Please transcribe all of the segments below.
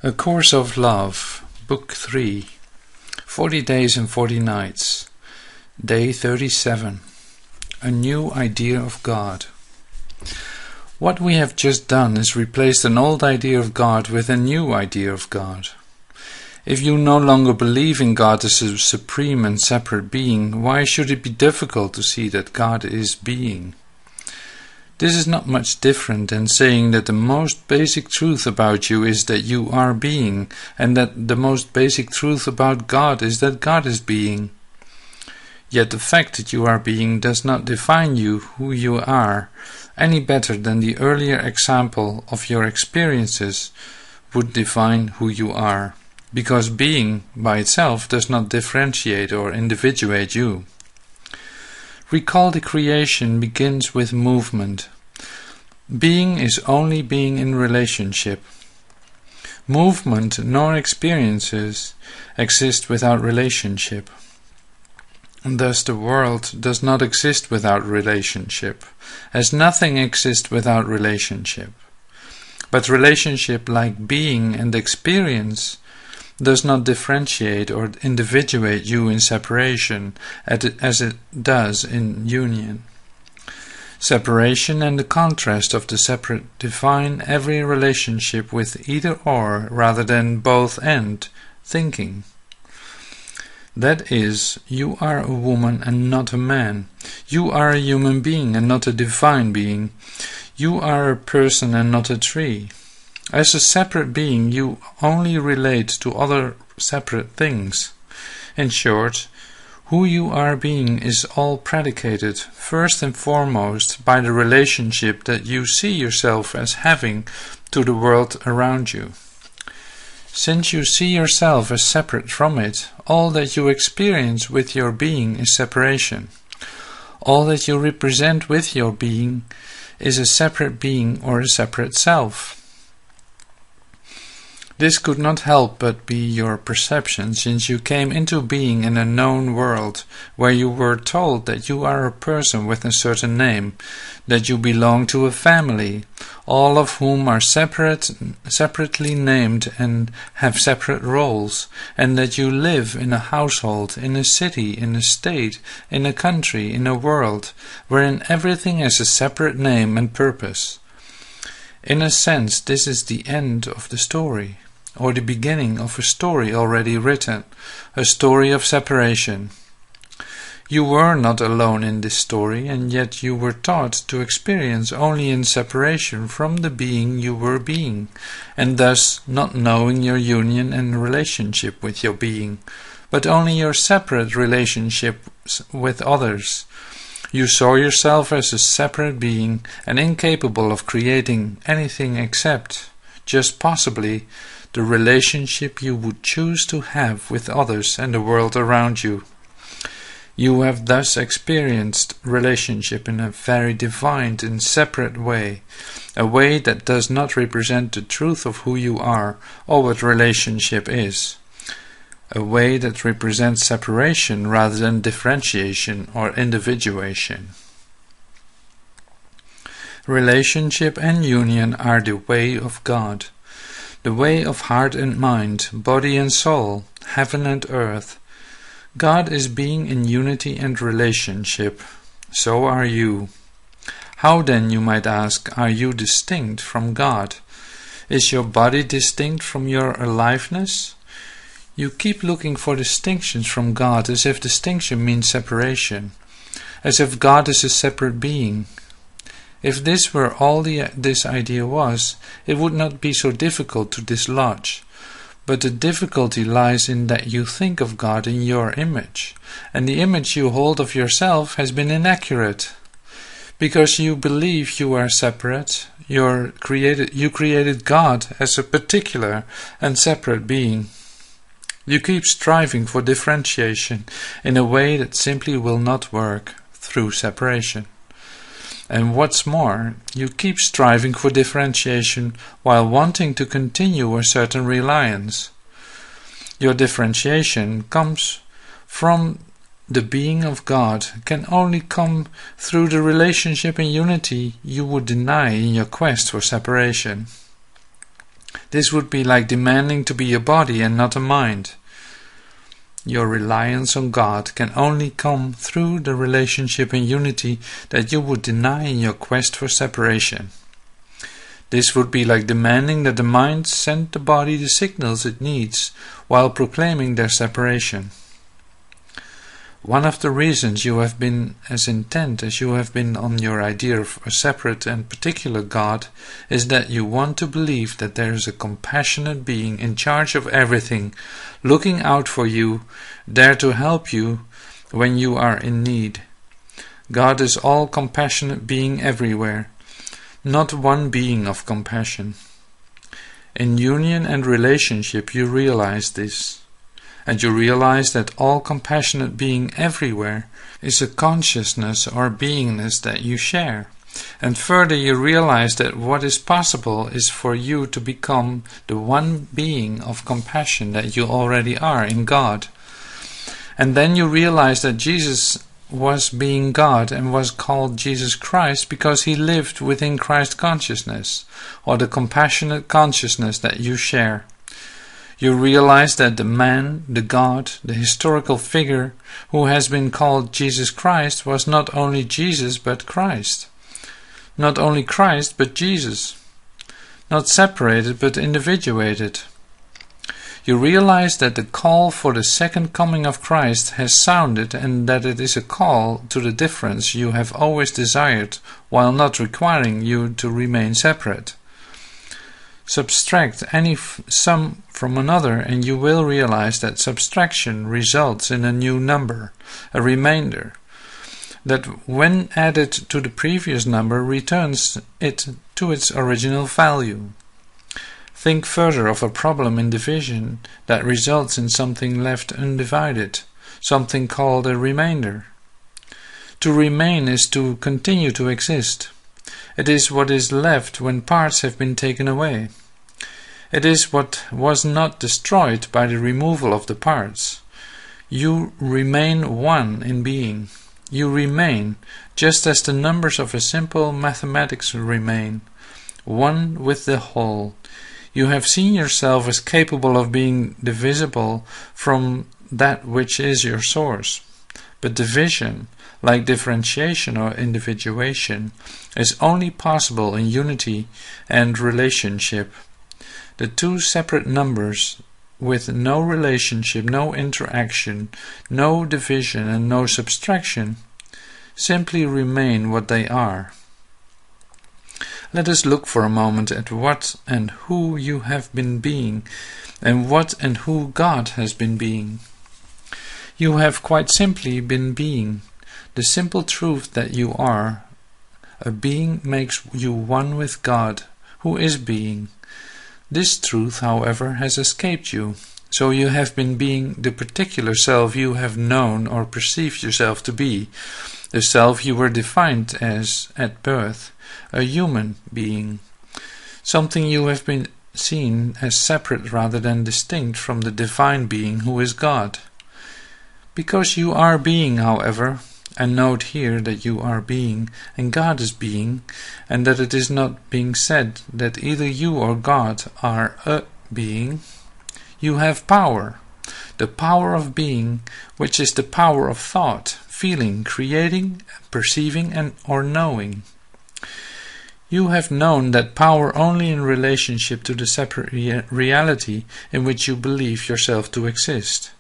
A Course of Love, Book 3, 40 Days and 40 Nights, Day 37, A New Idea of God. What we have just done is replaced an old idea of God with a new idea of God. If you no longer believe in God as a supreme and separate being, why should it be difficult to see that God is being? This is not much different than saying that the most basic truth about you is that you are being, and that the most basic truth about God is that God is being. Yet the fact that you are being does not define you, who you are, any better than the earlier example of your experiences would define who you are, because being by itself does not differentiate or individuate you. Recall the creation begins with movement. Being is only being in relationship. Movement nor experiences exist without relationship. And thus the world does not exist without relationship, as nothing exists without relationship. But relationship, like being and experience, does not differentiate or individuate you in separation as it does in union. Separation and the contrast of the separate define every relationship with either or rather than both and thinking. That is, you are a woman and not a man. You are a human being and not a divine being. You are a person and not a tree. As a separate being, you only relate to other separate things. In short, who you are being is all predicated, first and foremost, by the relationship that you see yourself as having to the world around you. Since you see yourself as separate from it, all that you experience with your being is separation. All that you represent with your being is a separate being or a separate self. This could not help but be your perception, since you came into being in a known world, where you were told that you are a person with a certain name, that you belong to a family, all of whom are separately named and have separate roles, and that you live in a household, in a city, in a state, in a country, in a world, wherein everything has a separate name and purpose. In a sense, this is the end of the story, or the beginning of a story already written, a story of separation. You were not alone in this story, and yet you were taught to experience only in separation from the being you were being, and thus not knowing your union and relationship with your being, but only your separate relationships with others. You saw yourself as a separate being and incapable of creating anything except, just possibly, the relationship you would choose to have with others and the world around you. You have thus experienced relationship in a very defined and separate way, a way that does not represent the truth of who you are or what relationship is, a way that represents separation rather than differentiation or individuation. Relationship and union are the way of God, the way of heart and mind, body and soul, heaven and earth. God is being in unity and relationship. So are you. How then, you might ask, are you distinct from God? Is your body distinct from your aliveness? You keep looking for distinctions from God as if distinction means separation, as if God is a separate being. If this were all this idea was, it would not be so difficult to dislodge. But the difficulty lies in that you think of God in your image, and the image you hold of yourself has been inaccurate. Because you believe you are separate, you created God as a particular and separate being. You keep striving for differentiation in a way that simply will not work through separation. And what's more, you keep striving for differentiation while wanting to continue a certain reliance. Your differentiation comes from the being of God, can only come through the relationship and unity you would deny in your quest for separation. This would be like demanding to be a body and not a mind. Your reliance on God can only come through the relationship and unity that you would deny in your quest for separation. This would be like demanding that the mind send the body the signals it needs while proclaiming their separation. One of the reasons you have been as intent as you have been on your idea of a separate and particular God is that you want to believe that there is a compassionate being in charge of everything, looking out for you, there to help you when you are in need. God is all compassionate being everywhere, not one being of compassion. In union and relationship you realize this. And you realize that all compassionate being everywhere is a consciousness or beingness that you share. And further you realize that what is possible is for you to become the one being of compassion that you already are in God. And then you realize that Jesus was being God and was called Jesus Christ because he lived within Christ consciousness, or the compassionate consciousness that you share. You realize that the man, the God, the historical figure who has been called Jesus Christ was not only Jesus but Christ. Not only Christ but Jesus. Not separated but individuated. You realize that the call for the second coming of Christ has sounded and that it is a call to the difference you have always desired while not requiring you to remain separate. Subtract any sum from another and you will realize that subtraction results in a new number, a remainder, that when added to the previous number returns it to its original value. Think further of a problem in division that results in something left undivided, something called a remainder. To remain is to continue to exist. It is what is left when parts have been taken away. It is what was not destroyed by the removal of the parts. You remain one in being. You remain, just as the numbers of a simple mathematics remain, one with the whole. You have seen yourself as capable of being divisible from that which is your source. But division, like differentiation or individuation, is only possible in unity and relationship. The two separate numbers with no relationship, no interaction, no division and no subtraction simply remain what they are. Let us look for a moment at what and who you have been being and what and who God has been being. You have quite simply been being. The simple truth that you are a being makes you one with God, who is being. This truth, however, has escaped you, so you have been being the particular self you have known or perceived yourself to be, the self you were defined as at birth, a human being, something you have been seen as separate rather than distinct from the divine being who is God. Because you are being, however, and note here that you are being and God is being, and that it is not being said that either you or God are a being, you have power, the power of being, which is the power of thought, feeling, creating, perceiving, and or knowing. You have known that power only in relationship to the separate reality in which you believe yourself to exist.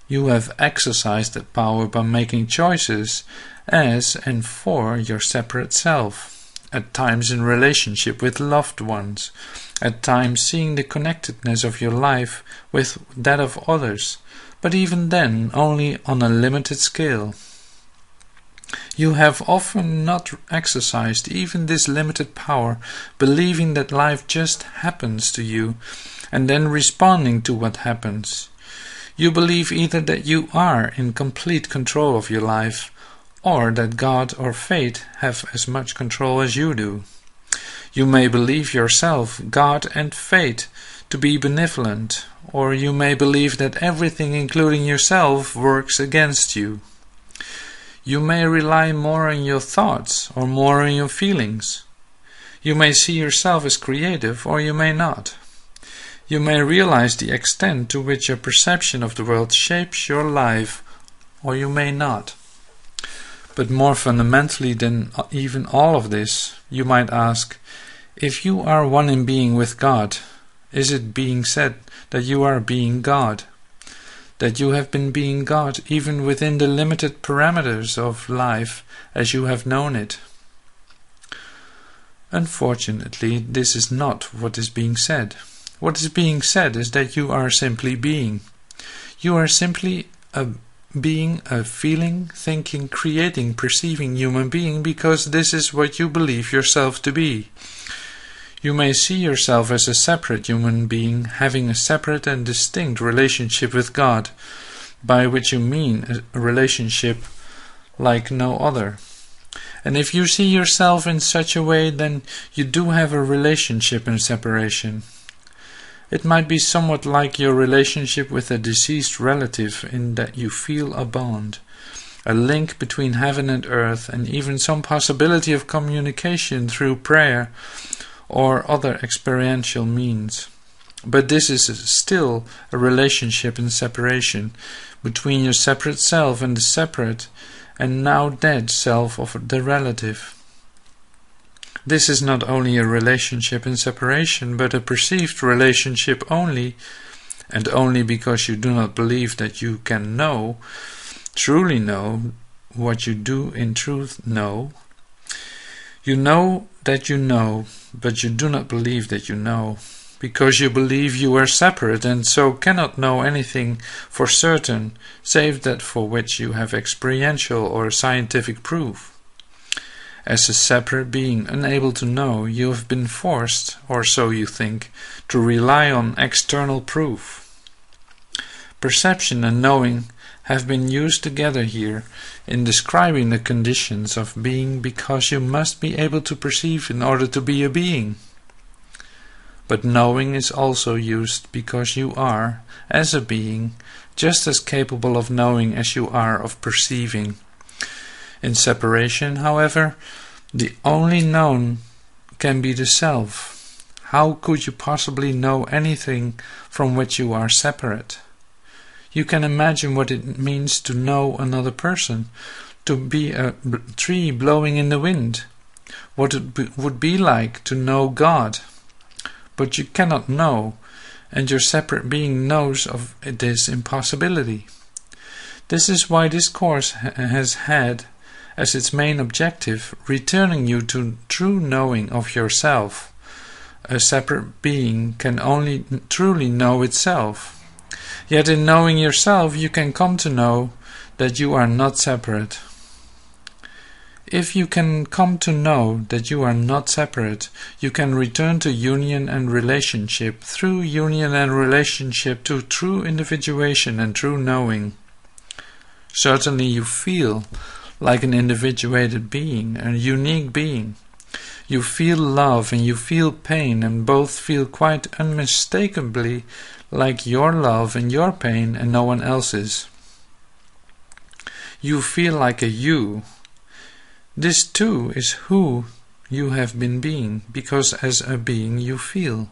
You have exercised that power by making choices as and for your separate self, at times in relationship with loved ones, at times seeing the connectedness of your life with that of others, but even then only on a limited scale. You have often not exercised even this limited power, believing that life just happens to you, and then responding to what happens. You believe either that you are in complete control of your life, or that God or fate have as much control as you do. You may believe yourself, God and fate, to be benevolent, or you may believe that everything, including yourself, works against you. You may rely more on your thoughts or more on your feelings. You may see yourself as creative, or you may not. You may realize the extent to which your perception of the world shapes your life, or you may not. But more fundamentally than even all of this, you might ask, if you are one in being with God, is it being said that you are being God? That you have been being God even within the limited parameters of life as you have known it? Unfortunately, this is not what is being said. What is being said is that you are simply being. You are simply a being, a feeling, thinking, creating, perceiving human being because this is what you believe yourself to be. You may see yourself as a separate human being having a separate and distinct relationship with God, by which you mean a relationship like no other. And if you see yourself in such a way, then you do have a relationship in separation. It might be somewhat like your relationship with a deceased relative in that you feel a bond, a link between heaven and earth, and even some possibility of communication through prayer or other experiential means. But this is still a relationship in separation between your separate self and the separate and now dead self of the relative. This is not only a relationship in separation, but a perceived relationship only, and only because you do not believe that you can know, truly know, what you do in truth know. You know that you know, but you do not believe that you know, because you believe you are separate and so cannot know anything for certain, save that for which you have experiential or scientific proof. As a separate being unable to know, you have been forced, or so you think, to rely on external proof. Perception and knowing have been used together here in describing the conditions of being because you must be able to perceive in order to be a being. But knowing is also used because you are, as a being, just as capable of knowing as you are of perceiving. In separation, however, the only known can be the self. How could you possibly know anything from which you are separate? You can imagine what it means to know another person, to be a tree blowing in the wind, what it would be like to know God. But you cannot know, and your separate being knows of this impossibility. This is why this course has had as its main objective returning you to true knowing of yourself. A separate being can only truly know itself. Yet in knowing yourself you can come to know that you are not separate. If you can come to know that you are not separate, you can return to union and relationship, through union and relationship to true individuation and true knowing. Certainly you feel like an individuated being, a unique being. You feel love and you feel pain, and both feel quite unmistakably like your love and your pain and no one else's. You feel like a you. This too is who you have been being, because as a being you feel.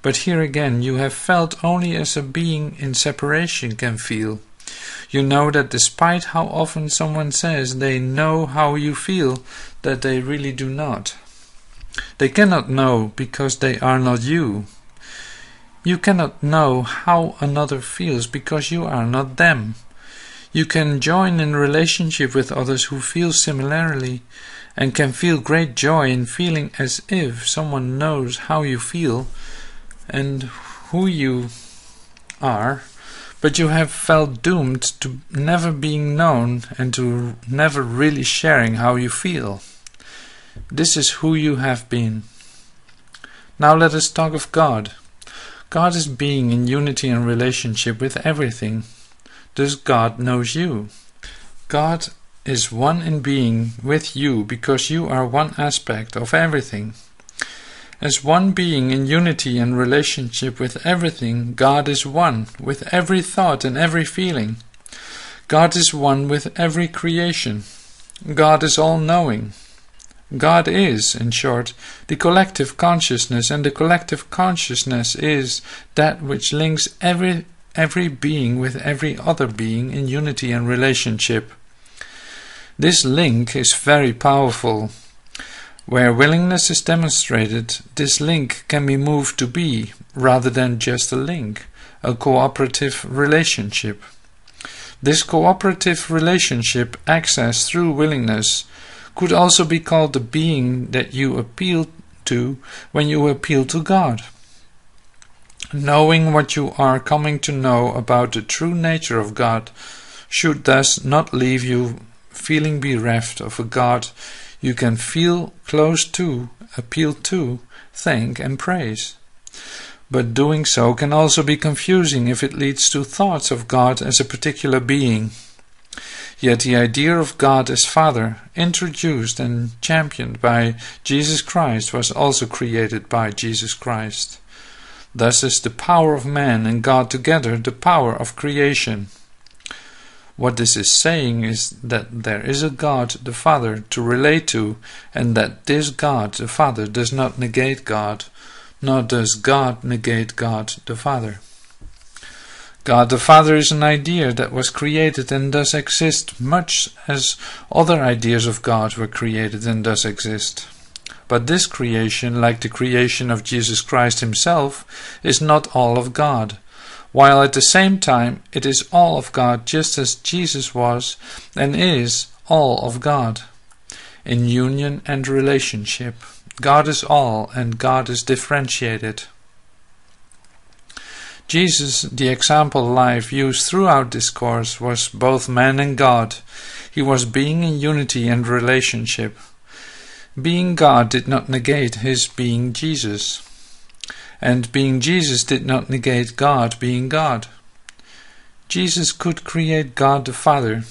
But here again you have felt only as a being in separation can feel. You know that despite how often someone says they know how you feel, that they really do not. They cannot know because they are not you. You cannot know how another feels because you are not them. You can join in relationship with others who feel similarly, and can feel great joy in feeling as if someone knows how you feel and who you are, but you have felt doomed to never being known and to never really sharing how you feel. This is who you have been. Now let us talk of God. God is being in unity and relationship with everything. Thus God knows you. God is one in being with you because you are one aspect of everything. As one being in unity and relationship with everything, God is one with every thought and every feeling. God is one with every creation. God is all-knowing. God is, in short, the collective consciousness, and the collective consciousness is that which links every being with every other being in unity and relationship. This link is very powerful. Where willingness is demonstrated, this link can be moved to be, rather than just a link, a cooperative relationship. This cooperative relationship, accessed through willingness, could also be called the being that you appeal to when you appeal to God. Knowing what you are coming to know about the true nature of God should thus not leave you feeling bereft of a God you can feel close to, appeal to, thank and praise. But doing so can also be confusing if it leads to thoughts of God as a particular being. Yet the idea of God as Father, introduced and championed by Jesus Christ, was also created by Jesus Christ. Thus is the power of man and God together the power of creation. What this is saying is that there is a God, the Father, to relate to, and that this God, the Father, does not negate God, nor does God negate God, the Father. God the Father is an idea that was created and does exist, much as other ideas of God were created and does exist. But this creation, like the creation of Jesus Christ himself, is not all of God, while at the same time it is all of God, just as Jesus was and is all of God. In union and relationship, God is all and God is differentiated. Jesus, the example life used throughout this course, was both man and God. He was being in unity and relationship. Being God did not negate his being Jesus, and being Jesus did not negate God being God. Jesus could create God the Father,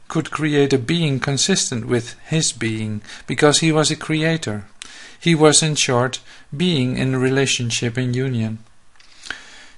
could create a being consistent with his being, because he was a creator. He was, in short, being in relationship and union.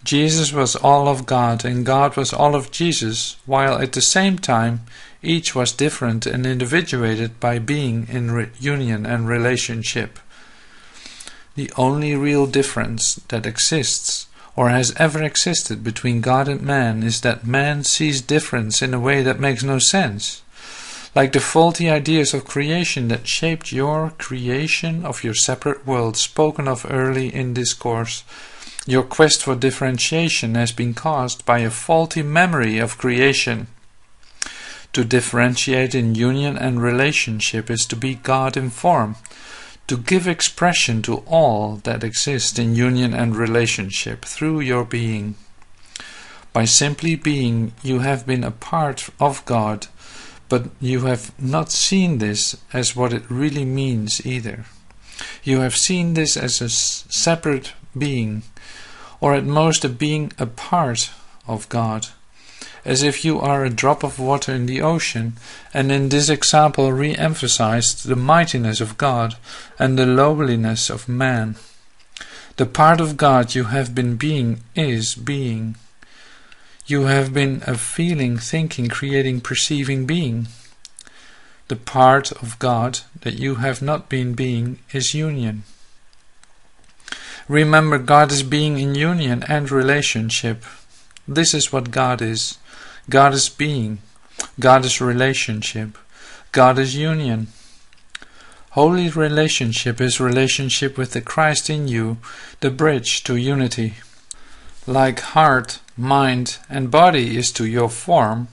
Jesus was all of God and God was all of Jesus, while at the same time each was different and individuated by being in union and relationship. The only real difference that exists or has ever existed between God and man is that man sees difference in a way that makes no sense. Like the faulty ideas of creation that shaped your creation of your separate world spoken of early in this course, your quest for differentiation has been caused by a faulty memory of creation. To differentiate in union and relationship is to be God in form, to give expression to all that exists in union and relationship through your being. By simply being, you have been a part of God, but you have not seen this as what it really means either. You have seen this as a separate being, or at most a being a part of God, as if you are a drop of water in the ocean, and in this example re-emphasized the mightiness of God and the lowliness of man. The part of God you have been being is being. You have been a feeling, thinking, creating, perceiving being. The part of God that you have not been being is union. Remember, God is being in union and relationship. This is what God is. God is being. God is relationship. God is union. Holy relationship is relationship with the Christ in you, the bridge to unity. Like heart, mind, and body is to your form,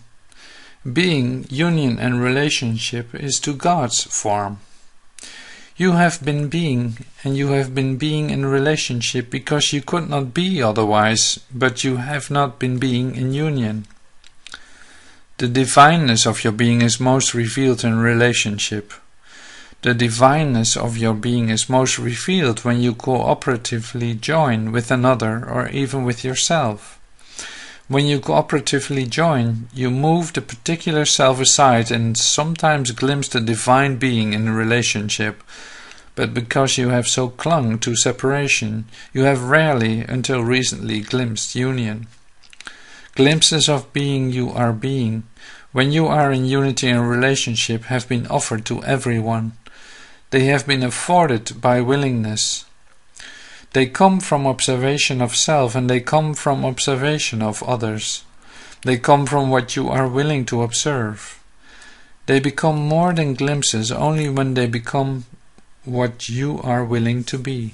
being, union, and relationship is to God's form. You have been being, and you have been being in relationship because you could not be otherwise, but you have not been being in union. The divineness of your being is most revealed in relationship. The divineness of your being is most revealed when you cooperatively join with another or even with yourself. When you cooperatively join, you move the particular self aside and sometimes glimpse the divine being in a relationship, but because you have so clung to separation, you have rarely, until recently, glimpsed union. Glimpses of being you are being, when you are in unity and relationship, have been offered to everyone. They have been afforded by willingness. They come from observation of self, and they come from observation of others. They come from what you are willing to observe. They become more than glimpses only when they become what you are willing to be.